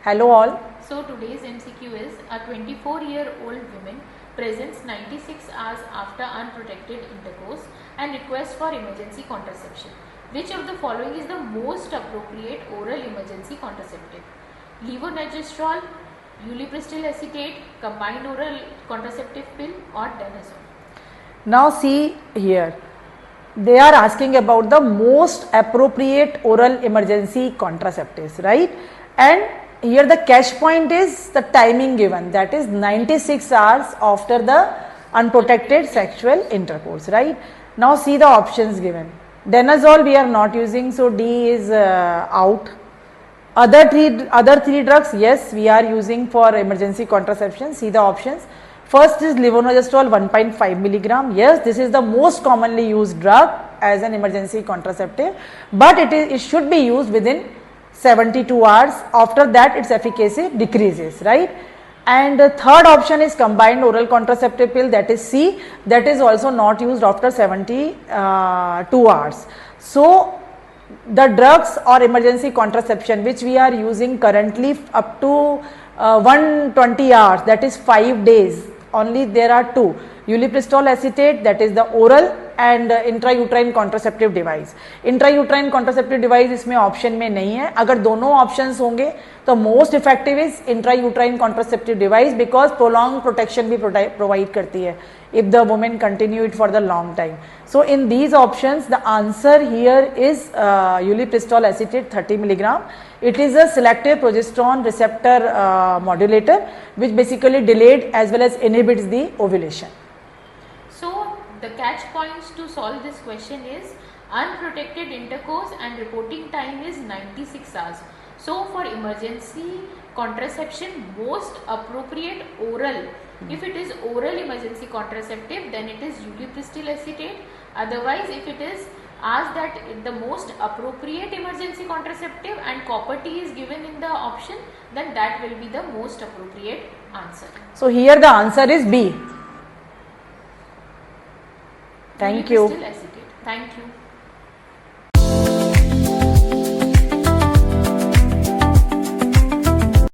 Hello all. So today's MCQ is a 24-year-old woman presents 96 hours after unprotected intercourse and requests for emergency contraception. Which of the following is the most appropriate oral emergency contraceptive? Levonorgestrel, ulipristal acetate, combined oral contraceptive pill, or danazol? Now see here. They are asking about the most appropriate oral emergency contraceptives, right? And here the catch point is the timing given, that is 96 hours after the unprotected sexual intercourse, right? Now see the options given. Danazol we are not using, so D is out. Other three drugs, yes, we are using for emergency contraception. See the options. First is levonorgestrel 1.5 milligram. Yes, this is the most commonly used drug as an emergency contraceptive, but it should be used within 72 hours. After that, its efficacy decreases, right? And the third option is combined oral contraceptive pill, that is C, that is also not used after 72 hours. So the drugs or emergency contraception which we are using currently up to 120 hours, that is 5 days, only there are two: ulipristal acetate, that is the oral, and intrauterine contraceptive device. Intrauterine contraceptive device इसमें option में नहीं है. अगर दोनों options होंगे तो most effective is intrauterine contraceptive device, because prolong protection भी provide करती है if the woman continue it for the long time. So in these options the answer here is ulipristal acetate 30 milligram. It is a selective progesterone receptor modulator which basically delayed as well as inhibits the ovulation. So the catch points to solve this question is unprotected intercourse and reporting time is 96 hours. So for emergency contraception, most appropriate oral, if it is oral emergency contraceptive, then it is ulipristal acetate. Otherwise, if it is asked that the most appropriate emergency contraceptive and copper T is given in the option, then that will be the most appropriate answer. So here the answer is B. Thank you. Ulipristal acetate. Thank you.